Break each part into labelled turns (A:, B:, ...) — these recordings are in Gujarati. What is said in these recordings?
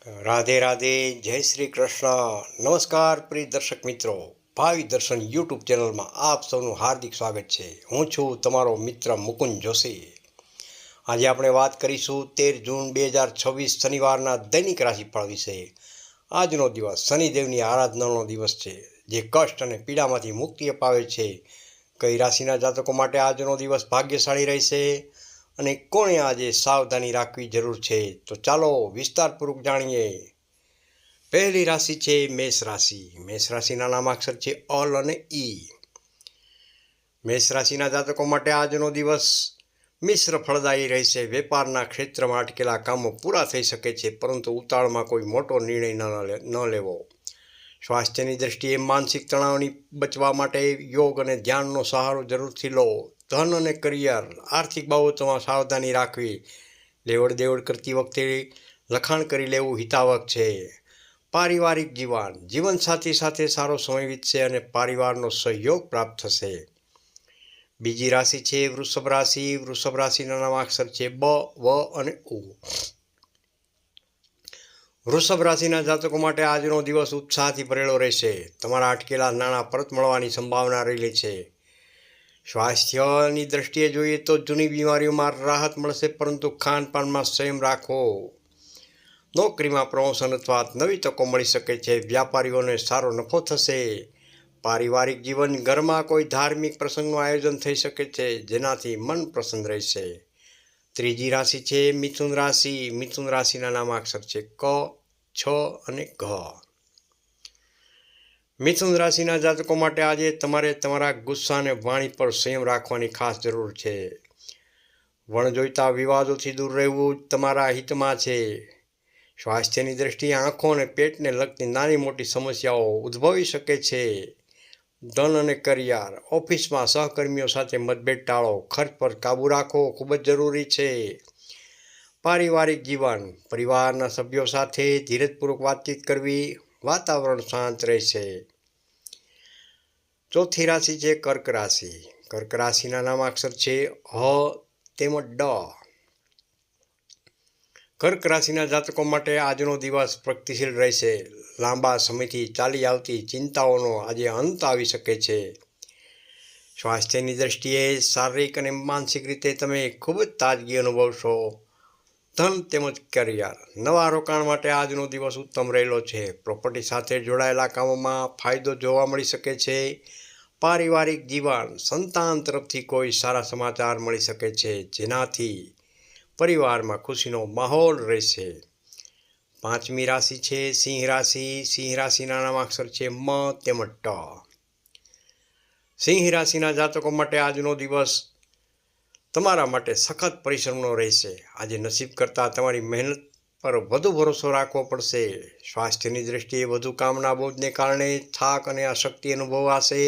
A: રાધે રાધે, જય શ્રી કૃષ્ણ. નમસ્કાર પ્રિય દર્શક મિત્રો, ભાવિ દર્શન યુટ્યુબ ચેનલમાં આપ સૌનું હાર્દિક સ્વાગત છે. હું છું તમારો મિત્ર મુકુંદ જોશી. આજે આપણે વાત કરીશું 13 જૂન 2026 શનિવારના દૈનિક રાશિફળ વિશે. આજનો દિવસ શનિદેવની આરાધનાનો દિવસ છે, જે કષ્ટ અને પીડામાંથી મુક્તિ અપાવે છે. કઈ રાશિના જાતકો માટે આજનો દિવસ ભાગ્યશાળી રહેશે અને કોણે આજે સાવધાની રાખવી જરૂર છે, તો ચાલો વિસ્તારપૂર્વક જાણીએ. પહેલી રાશિ છે મેષ રાશિ. મેષ રાશિના નામાક્ષર છે અલ અને ઈ. મેષ રાશિના જાતકો માટે આજનો દિવસ મિશ્ર ફળદાયી રહેશે. વેપારના ક્ષેત્રમાં અટકેલા કામો પૂરા થઈ શકે છે, પરંતુ ઉતાવળમાં કોઈ મોટો નિર્ણય ન લેવો. સ્વાસ્થ્યની દ્રષ્ટિએ માનસિક તણાવની બચવા માટે યોગ અને ધ્યાનનો સહારો જરૂરથી લો. ધન અને કરિયર, આર્થિક બાબતોમાં સાવધાની રાખવી. લેવડ દેવડ કરતી વખતે લખાણ કરી લેવું હિતાવક છે. પારિવારિક જીવનસાથી સાથે સારો સમય વીતશે અને પરિવારનો સહયોગ પ્રાપ્ત થશે. બીજી રાશિ છે વૃષભ રાશિ. વૃષભ રાશિના નામાક્ષર છે બ, વ અને ઉ. વૃષભ રાશિના જાતકો માટે આજનો દિવસ ઉત્સાહથી ભરેલો રહેશે. તમારા અટકેલા નાણાં પરત મળવાની સંભાવના રહેલી છે. સ્વાસ્થ્યની દ્રષ્ટિએ જોઈએ તો જૂની બીમારીઓમાં રાહત મળશે, પરંતુ ખાનપાનમાં સંયમ રાખવો. નોકરીમાં પ્રમોશન અથવા નવી તકો મળી શકે છે. વ્યાપારીઓને સારો નફો થશે. પારિવારિક જીવન, ઘરમાં કોઈ ધાર્મિક પ્રસંગનું આયોજન થઈ શકે છે, જેનાથી મન પ્રસન્ન રહેશે. ત્રીજી રાશિ છે મિથુન રાશિ. મિથુન રાશિના નામાક્ષર છે ક, છ અને ઘ. મિથુન રાશિના જાતકો માટે આજે તમારે તમારા ગુસ્સા અને વાણી પર સંયમ રાખવાની ખાસ જરૂર છે. વણજોઈતા વિવાદોથી દૂર રહેવું તમારા હિતમાં છે. સ્વાસ્થ્યની દ્રષ્ટિએ આંખો અને પેટને લગતી નાની મોટી સમસ્યાઓ ઉદ્ભવી શકે છે. ધન અને કરિયર, ઓફિસમાં સહકર્મીઓ સાથે મતભેદ ટાળો. ખર્ચ પર કાબૂ રાખવો ખૂબ જ જરૂરી છે. પારિવારિક જીવન, પરિવારના સભ્યો સાથે ધીરજપૂર્વક વાતચીત કરવી. વાતાવરણ શાંત રહેશે. ચોથી રાશિ છે કર્ક રાશિ. કર્ક રાશિના નામાક્ષર છે હ તેમજ ડ. કર્ક રાશિના જાતકો માટે આજનો દિવસ પ્રગતિશીલ રહેશે. લાંબા સમયથી ચાલી આવતી ચિંતાઓનો આજે અંત આવી શકે છે. સ્વાસ્થ્યની દ્રષ્ટિએ શારીરિક અને માનસિક રીતે તમે ખૂબ જ તાજગી અનુભવશો. ધન તેમજ કરિયર, નવા રોકાણ માટે આજનો દિવસ ઉત્તમ રહેલો છે. પ્રોપર્ટી સાથે જોડાયેલા કામોમાં ફાયદો જોવા મળી શકે છે. પારિવારિક જીવન, સંતાન તરફથી કોઈ સારા સમાચાર મળી શકે છે, જેનાથી પરિવારમાં ખુશીનો માહોલ રહેશે. પાંચમી રાશિ છે સિંહ રાશિ. સિંહ રાશિના નામાક્ષર છે મ તેમજ ટ. સિંહ રાશિના જાતકો માટે આજનો દિવસ તમારા માટે સખત પરિશ્રમનો રહેશે. આજે નસીબ કરતાં તમારી મહેનત પર વધુ ભરોસો રાખવો પડશે. સ્વાસ્થ્યની દ્રષ્ટિએ વધુ કામના બોજને કારણે થાક અને અશક્તિ અનુભવાશે.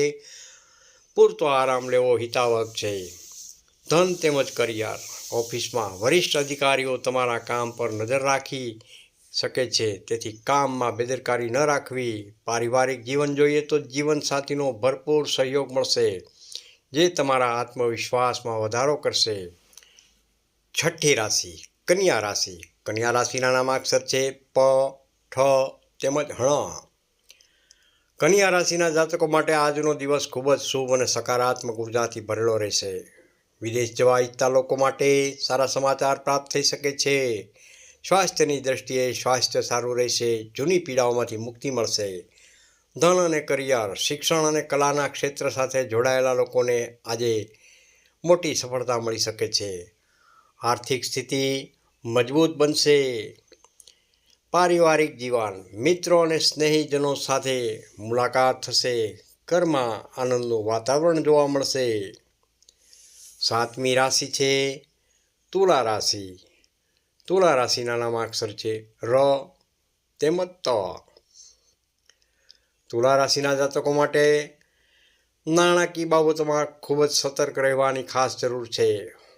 A: પૂરતો આરામ લેવો હિતાવક છે. ધન તેમજ કરિયર, ઓફિસમાં વરિષ્ઠ અધિકારીઓ તમારા કામ પર નજર રાખી શકે છે, તેથી કામમાં બેદરકારી ન રાખવી. પારિવારિક જીવન જોઈએ તો જીવનસાથીનો ભરપૂર સહયોગ મળશે, જે તમારા આત્મવિશ્વાસમાં વધારો કરશે. છઠ્ઠી રાશિ કન્યા રાશિ. કન્યા રાશિના નામાક્ષર છે પ, ઠ તેમજ હણ. કન્યા રાશિના જાતકો માટે આજનો દિવસ ખૂબ જ શુભ અને સકારાત્મક ઉર્જાથી ભરેલો રહેશે. વિદેશ જવા ઈચ્છતા લોકો માટે સારા સમાચાર પ્રાપ્ત થઈ શકે છે. સ્વાસ્થ્યની દ્રષ્ટિએ સ્વાસ્થ્ય સારું રહેશે. જૂની પીડાઓમાંથી મુક્તિ મળશે. ધન અને કરિયર, શિક્ષણ અને કલાના ક્ષેત્ર સાથે જોડાયેલા લોકોને આજે મોટી સફળતા મળી શકે છે. આર્થિક સ્થિતિ મજબૂત બનશે. પારિવારિક જીવન, મિત્રો અને સ્નેહીજનો સાથે મુલાકાત થશે. ઘરમાં આનંદનું વાતાવરણ જોવા મળશે. સાતમી રાશિ છે તુલા રાશિ. તુલા રાશિના નામાક્ષર છે ર તેમજ ત. તુલા રાશિના જાતકો માટે નાણાકીય બાબતોમાં ખૂબ જ સતર્ક રહેવાની ખાસ જરૂર છે.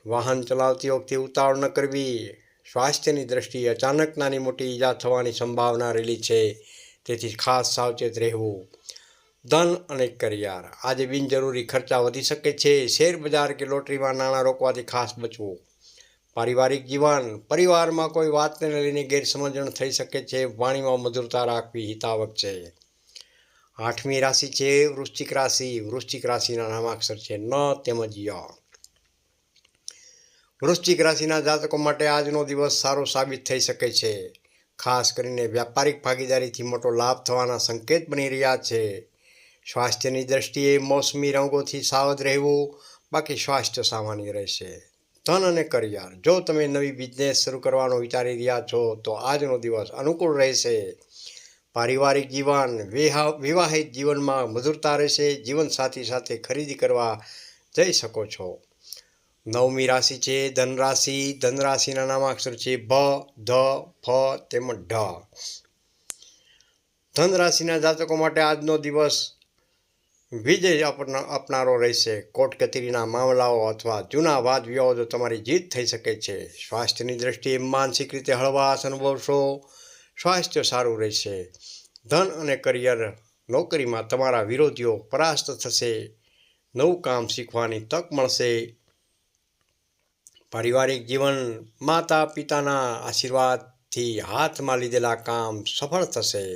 A: વાહન ચલાવતી વખતે ઉતાવળ ન કરવી. સ્વાસ્થ્યની દ્રષ્ટિએ અચાનક નાની મોટી ઈજા થવાની સંભાવના રહેલી છે, તેથી ખાસ સાવચેત રહેવું. ધન અને કરિયર, આજે બિનજરૂરી ખર્ચા વધી શકે છે. શેર બજાર કે લોટરીમાં નાણાં રોકવાથી ખાસ બચવું. પારિવારિક જીવન, પરિવારમાં કોઈ વાતને લઈને ગેરસમજણ થઈ શકે છે. વાણીમાં મધુરતા રાખવી હિતાવક છે. 8મી રાશિ છે વૃશ્ચિક રાશિ. વૃશ્ચિક રાશિના નામાક્ષર છે ન તેમજ ય. વૃશ્ચિક રાશિના જાતકો માટે આજનો દિવસ સારો સાબિત થઈ શકે છે. ખાસ કરીને વ્યાપારિક ભાગીદારીથી મોટો લાભ થવાના સંકેત બની રહ્યા છે. સ્વાસ્થ્યની દ્રષ્ટિએ મોસમી રંગોથી સાવધ રહેવું, બાકી સ્વાસ્થ્ય સામાન્ય રહેશે. ધન અને કરિયર, જો તમે નવી બિઝનેસ શરૂ કરવાનું વિચારી રહ્યા છો તો આજનો દિવસ અનુકૂળ રહેશે. પારિવારિક જીવન, વિવાહિત જીવનમાં મધુરતા રહેશે. જીવનસાથી સાથે ખરીદી કરવા જઈ શકો છો. 9મી રાશિ છે ધનરાશિ. ધનરાશિના નામાક્ષર છે ભ, ધ, ફ તેમજ ઢ. ધનરાશિના જાતકો માટે આજનો દિવસ વિજય આપનારો રહેશે. કોર્ટ કચેરીના મામલાઓ અથવા જૂના વાદ વિવાદો તમારી જીત થઈ શકે છે. સ્વાસ્થ્યની દ્રષ્ટિએ માનસિક રીતે હળવાશ અનુભવશો. સ્વાસ્થ્ય સારું રહેશે. ધન અને કરિયર, નોકરીમાં તમારા વિરોધીઓ પરાસ્ત થશે. નવું કામ શીખવાની તક મળશે. પારિવારિક જીવન, માતા પિતાના આશીર્વાદથી હાથમાં લીધેલા કામ સફળ થશે.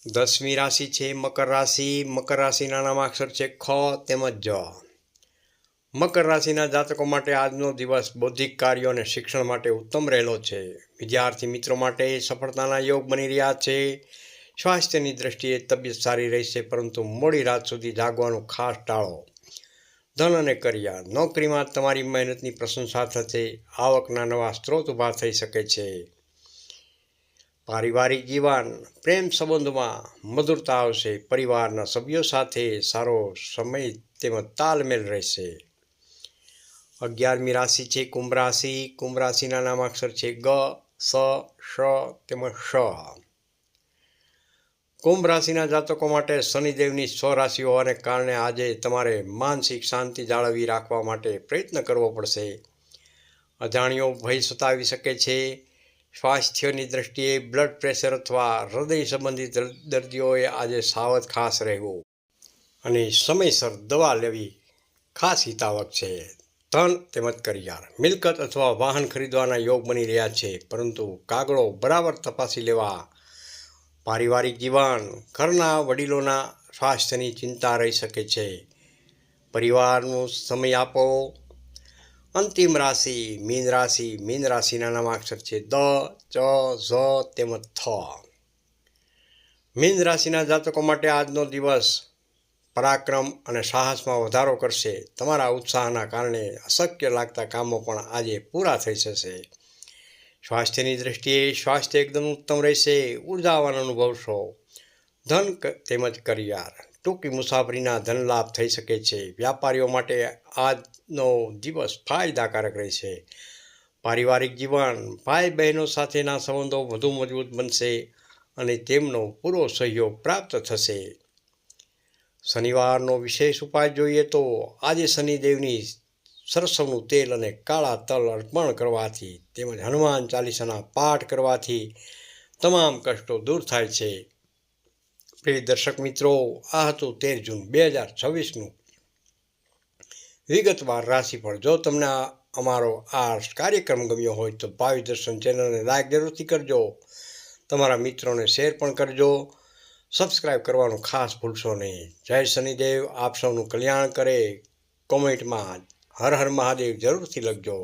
A: 10મી રાશિ છે મકર રાશિ. મકર રાશિના નામાક્ષર છે ખ તેમજ જ. મકર રાશિના જાતકો માટે આજનો દિવસ બૌદ્ધિક કાર્યો અને શિક્ષણ માટે ઉત્તમ રહેલો છે. વિદ્યાર્થી મિત્રો માટે સફળતાના યોગ બની રહ્યા છે. સ્વાસ્થ્યની દ્રષ્ટિએ તબિયત સારી રહેશે, પરંતુ મોડી રાત સુધી જાગવાનું ખાસ ટાળો. ધન અને કરિયર, નોકરીમાં તમારી મહેનતની પ્રશંસા થશે. આવકના નવા સ્ત્રોત ઊભા થઈ શકે છે. પારિવારિક જીવન, પ્રેમ સંબંધોમાં મધુરતા આવશે. પરિવારના સભ્યો સાથે સારો સમય તેમજ તાલમેલ રહેશે. 11મી રાશિ છે કુંભ રાશિ. કુંભ રાશિના નામાક્ષર છે ગ, સ, શ તેમજ શ. કુંભ રાશિના જાતકો માટે શનિદેવની સ્વરાશિ હોવાને કારણે આજે તમારે માનસિક શાંતિ જાળવી રાખવા માટે પ્રયત્ન કરવો પડશે. અજાણ્યો ભય સતાવી શકે છે. સ્વાસ્થ્યની દ્રષ્ટિએ બ્લડ પ્રેશર અથવા હૃદય સંબંધિત દર્દીઓએ આજે સાવધ ખાસ રહેવું અને સમયસર દવા લેવી ખાસ હિતાવક છે. ધન તેમજ કરિયર, મિલકત અથવા વાહન ખરીદવાના યોગ બની રહ્યા છે, પરંતુ કાગળો બરાબર તપાસી લેવા. પારિવારિક જીવન, ઘરના વડીલોના સ્વાસ્થ્યની ચિંતા રહી શકે છે. પરિવારનો સમય આપો. અંતિમ રાશિ મીન રાશિ. મીન રાશિના નામાક્ષર છે દ, ચ, ઝ તેમજ થ. મીન રાશિના જાતકો માટે આજનો દિવસ પરાક્રમ અને સાહસમાં વધારો કરશે. તમારા ઉત્સાહના કારણે અશક્ય લાગતા કામો પણ આજે પૂરા થઈ જશે. સ્વાસ્થ્યની દ્રષ્ટિએ સ્વાસ્થ્ય એકદમ ઉત્તમ રહેશે. ઉર્જાવાન અનુભવશો. ધન તેમજ કરિયર, ટૂંકી મુસાફરીના ધન લાભ થઈ શકે છે. વ્યાપારીઓ માટે આજનો દિવસ ફાયદાકારક રહેશે. પારિવારિક જીવન, ભાઈ બહેનો સાથેના સંબંધો વધુ મજબૂત બનશે અને તેમનો પૂરો સહયોગ પ્રાપ્ત થશે. શનિવારનો વિશેષ ઉપાય જોઈએ તો આજે શનિદેવની સરસવનું તેલ અને કાળા તલ અર્પણ કરવાથી તેમજ હનુમાન ચાલીસાના પાઠ કરવાથી તમામ કષ્ટો દૂર થાય છે. પ્રિય દર્શક મિત્રો, આ હતું 13 જૂન 2026નું વિગતવાર રાશિફળ. જો તમને અમારો આ કાર્યક્રમ ગમ્યો હોય તો ભાવિ દર્શન ચેનલને લાઈક જરૂરથી કરજો. તમારા મિત્રોને શેર પણ કરજો. સબસ્ક્રાઈબ કરવાનું ખાસ ભૂલશો નહીં. જય શનિદેવ. આપ સૌનું કલ્યાણ કરે. કોમેન્ટમાં હર હર મહાદેવ જરૂરથી લખજો.